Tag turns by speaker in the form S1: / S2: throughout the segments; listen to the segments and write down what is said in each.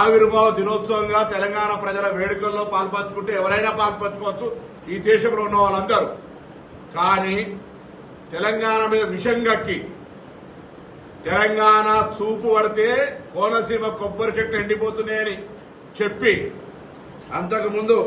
S1: ఆవిర్భావ దినోత్సవంగా తెలంగాణ ప్రజల వేడుకల్లో పాల్పంచుకుంటే ఎవరైనా పాల్పంచుకోవచ్చు ఈ దేశంలో ఉన్న వాళ్ళందరూ. కానీ తెలంగాణ మీద విషం గక్కి తెలంగాణ చూపు పడితే కోనసీమ కొబ్బరి చెట్లు ఎండిపోతున్నాయని చెప్పి అంతకుముందు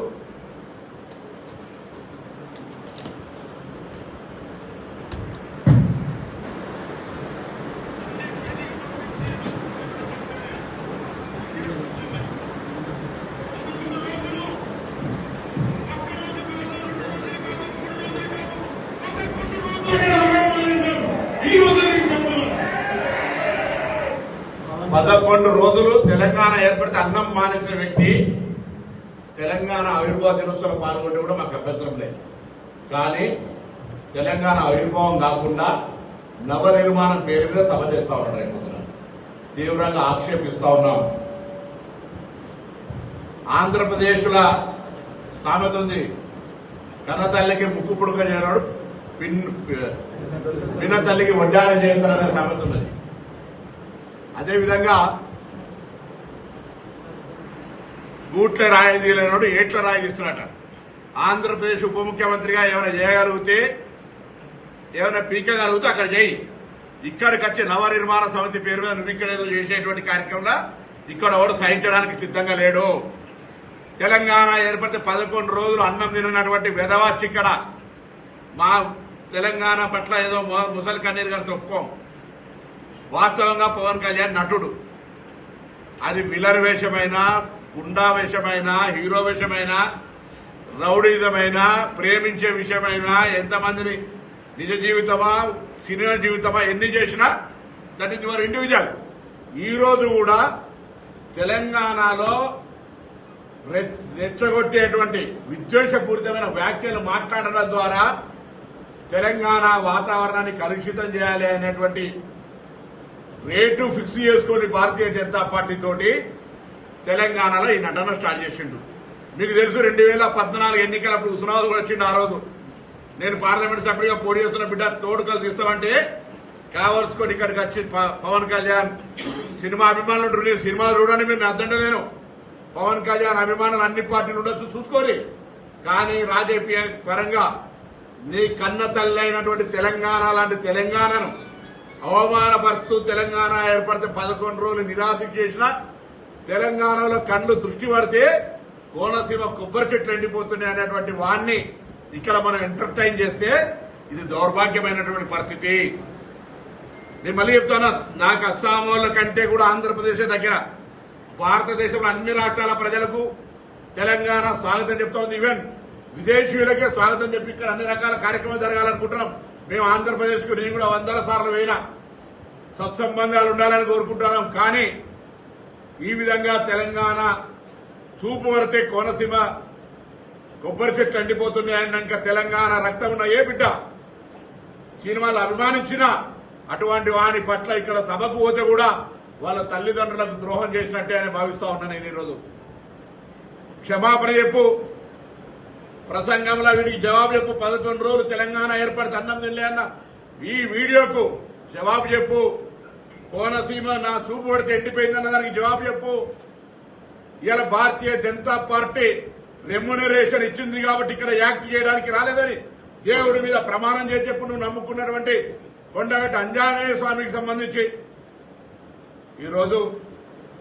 S1: పదకొండు రోజులు తెలంగాణ ఏర్పడితే అన్నం మానేసిన వ్యక్తి తెలంగాణ ఆవిర్భావ దినోత్సవం పాల్గొంటే కూడా మాకు అభ్యంతరం లేదు. కానీ తెలంగాణ ఆవిర్భావం కాకుండా నవనిర్మాణం పేరు మీద సభ చేస్తా ఉన్నారు. రేపు తీవ్రంగా ఆక్షేపిస్తా ఉన్నాం. ఆంధ్రప్రదేశ్ల సామెత ఉంది, కన్న తల్లికి ముక్కు పుడక చేయనాడు పిన్న తల్లికి వడ్డానం చేస్తారనే సామెత ఉన్నది. అదేవిధంగా గూట్ల రాయి తీయలేనాడు ఏట్ల రాయి తీస్తున్నాట. ఆంధ్రప్రదేశ్ ఉప ముఖ్యమంత్రిగా ఏమైనా చేయగలిగితే ఏమైనా పీకగలిగితే అక్కడ చేయి. ఇక్కడికి వచ్చి నవనిర్మాణ సమితి పేరు మీద నువ్వు ఇక్కడ ఏదో చేసేటువంటి కార్యక్రమంలో ఇక్కడ ఎవరు సహించడానికి సిద్ధంగా లేడు. తెలంగాణ ఏర్పడితే 11 రోజులు అన్నం తినటువంటి వెధవాచి ఇక్కడ మా తెలంగాణ పట్ల ఏదో ముసలి కన్నీరు గారితో ఒప్పుకోం. వాస్తవంగా పవన్ కళ్యాణ్ నటుడు, అది విలన్ వేషమైనా గుండా వేషమైనా హీరో వేషమైనా రౌడీజమైనా ప్రేమించే విషయమైనా ఎంతమందిని నిజ జీవితమా సినిమా జీవితమా ఎన్ని చేసినా దట్ ఈజ్ యువర్ ఇండివిజువల్. ఈరోజు కూడా తెలంగాణలో రెచ్చగొట్టేటువంటి విద్వేషపూరితమైన వ్యాఖ్యలు మాట్లాడడం ద్వారా తెలంగాణ వాతావరణాన్ని కలుషితం చేయాలి అనేటువంటి రేటు ఫిక్స్ చేసుకుని భారతీయ జనతా పార్టీ తోటి తెలంగాణలో ఈ నటన స్టార్ట్ చేసిండు. మీకు తెలుసు 2014 ఎన్నికలప్పుడు ఉస్మానాబాద్ కూడా వచ్చిండు. ఆ రోజు నేను పార్లమెంట్ సభ్యుడిగా పోటీ చేస్తున్న బిడ్డ తోడుకలు తీస్తామంటే కావలసుకొని ఇక్కడికి వచ్చి పవన్ కళ్యాణ్ సినిమా అభిమానులు ఉంటారు, నేను సినిమాలు చూడండి మీరు అర్థంటే నేను పవన్ కళ్యాణ్ అభిమానులు అన్ని పార్టీలు ఉండొచ్చు చూసుకోరి. కానీ రాజకీయ పరంగా నీ కన్న తల్లి అయినటువంటి తెలంగాణ లాంటి తెలంగాణను అవమానపరుస్తూ తెలంగాణ ఏర్పడితే 11 రోజులు నిరాశ చేసిన తెలంగాణలో కళ్ళు దృష్టి పడితే కోనసీమ కొబ్బరి చెట్లు ఎండిపోతున్నాయి అనేటువంటి వాణ్ణి ఇక్కడ మనం ఎంటర్టైన్ చేస్తే ఇది దౌర్భాగ్యమైనటువంటి పరిస్థితి. నేను మళ్ళీ చెప్తాను, నాకు అస్సాం వాళ్ళ కంటే కూడా ఆంధ్రప్రదేశ్ దగ్గర. భారతదేశంలో అన్ని రాష్ట్రాల ప్రజలకు తెలంగాణ స్వాగతం చెప్తా ఉంది. ఈవెన్ విదేశీయులకే స్వాగతం చెప్పి ఇక్కడ అన్ని రకాల కార్యక్రమాలు జరగాలనుకుంటున్నాం. మేము ఆంధ్రప్రదేశ్కు నేను కూడా 100 సార్లు పోయినా సత్సంబంధాలు ఉండాలని కోరుకుంటున్నాం. కానీ ఈ విధంగా తెలంగాణ చూపు పడితే కోనసీమ కొబ్బరి చెట్లు ఎండిపోతున్నాయన్నాక తెలంగాణ రక్తం ఉన్న ఏ బిడ్డ సినిమాలు అభిమానించినా అటువంటి వాని పట్ల ఇక్కడ సభకు పోతే కూడా వాళ్ళ తల్లిదండ్రులకు ద్రోహం చేసినట్టే అని భావిస్తా ఉన్నా. నేను ఈరోజు క్షమాపణ చెప్పు, ప్రసంగంలో వీటికి జవాబు చెప్పు. 11 రోజులు తెలంగాణ ఏర్పడితే అన్నం తినలే అన్న ఈ వీడియోకు జవాబు చెప్పు. కోనసీమ నా చూపు పడితే ఎండిపోయిందన్న దానికి జవాబు చెప్పు. ఇలా భారతీయ జనతా పార్టీ రెమ్యునరేషన్ ఇచ్చింది కాబట్టి ఇక్కడ యాక్ట్ చేయడానికి రాలేదని దేవుడి మీద ప్రమాణం చేసి చెప్పు. నువ్వు నమ్ముకున్నటువంటి కొండగట్టు ఆంజనేయ స్వామికి సంబంధించి ఈరోజు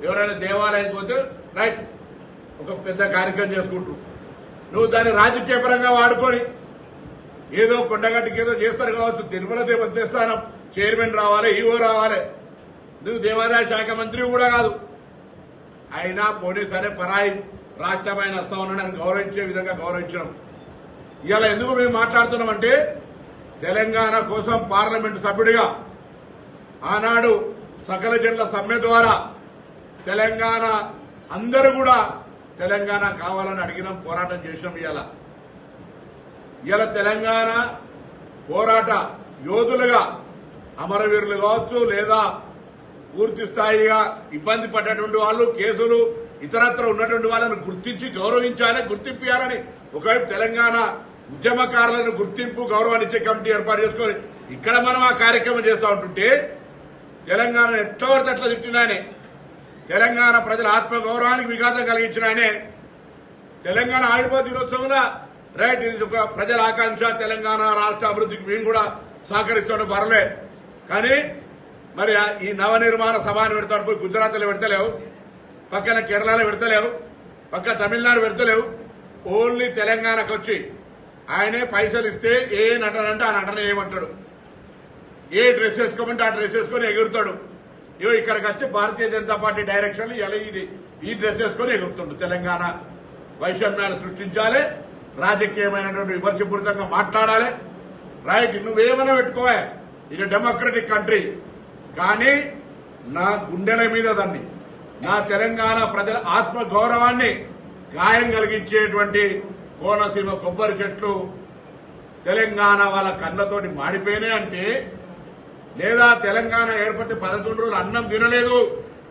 S1: ఎవరైనా దేవాలయానికి పోతే రైట్ ఒక పెద్ద కార్యక్రమం చేసుకుంటారు, నువ్వు దాన్ని రాజకీయ పరంగా వాడుకొని ఏదో కొండగట్టుకి ఏదో చేస్తారు కావచ్చు. తిరుమల దేవస్థానం చైర్మన్ రావాలి, ఈవో రావాలి. నువ్వు దేవాదాయ శాఖ మంత్రి కూడా కాదు. అయినా పోనీ సరే పరాయి రాష్ట్రమైన వస్తా ఉన్నాడని గౌరవించే విధంగా గౌరవించడం. ఇలా ఎందుకు మేము మాట్లాడుతున్నామంటే తెలంగాణ కోసం పార్లమెంటు సభ్యుడిగా ఆనాడు సకల జనుల సమ్మె ద్వారా తెలంగాణ అందరూ కూడా తెలంగాణ కావాలని అడిగినాం, పోరాటం చేసినాం. ఇవాళ తెలంగాణ పోరాట యోధులుగా అమరవీరులు కావచ్చు, లేదా పూర్తి స్థాయిగా ఇబ్బంది పడ్డటువంటి వాళ్ళు, కేసులు ఇతరత్ర ఉన్నటువంటి వాళ్ళను గుర్తించి గౌరవించాలని, గుర్తింపాలని ఒకవైపు తెలంగాణ ఉద్యమకారులను గుర్తింపు గౌరవాన్ని ఇచ్చే కమిటీ ఏర్పాటు చేసుకొని ఇక్కడ మనం ఆ కార్యక్రమం చేస్తూ ఉంటుంటే తెలంగాణ ఎట్లా పడితే అట్లా తిట్టినానే తెలంగాణ ప్రజల ఆత్మగౌరవానికి విఘాతం కలిగించిన ఆయనే తెలంగాణ ఆవిర్భావ దినోత్సవంలో రైట్ ఇది ఒక ప్రజల ఆకాంక్ష, తెలంగాణ రాష్ట్ర అభివృద్ధికి మేము కూడా సహకరిస్తాడు పర్లే. కానీ మరి ఈ నవనిర్మాణ సభను పెడతాడు, పోయి గుజరాత్లో పెడతలేవు, పక్కన కేరళలో పెడతలేవు, పక్క తమిళనాడు పెడతలేవు. ఓన్లీ తెలంగాణకు వచ్చి ఆయనే పైసలు ఇస్తే ఏ నటన అంటే ఆ నటన ఏమంటాడు, ఏ డ్రెస్ వేసుకోమంటే ఆ డ్రెస్ వేసుకొని ఎగురుతాడు. ఇగో ఇక్కడికి వచ్చి భారతీయ జనతా పార్టీ డైరెక్షన్ ఇలా ఈ డ్రెస్ వేసుకొని ఎగురుతుండు. తెలంగాణ వైషమ్యాలు సృష్టించాలి, రాజకీయమైనటువంటి విమర్శపూరితంగా మాట్లాడాలి. రైట్, నువ్వేమైనా పెట్టుకోవా, ఇది డెమోక్రటిక్ కంట్రీ. కానీ నా గుండెల మీద దాన్ని, నా తెలంగాణ ప్రజల ఆత్మ గౌరవాన్ని గాయం కలిగించేటువంటి కోనసీమ కొబ్బరి చెట్లు తెలంగాణ వాళ్ళ కళ్ళతోటి మాడిపోయినాయి అంటే, లేదా తెలంగాణ ఏర్పడితే 11 రోజులు అన్నం తినలేదు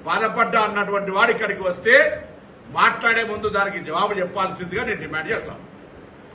S1: బాధపడ్డా అన్నటువంటి వాడు ఇక్కడికి వస్తే మాట్లాడే ముందు దానికి జవాబు చెప్పాల్సిందిగా నేను డిమాండ్ చేస్తాను.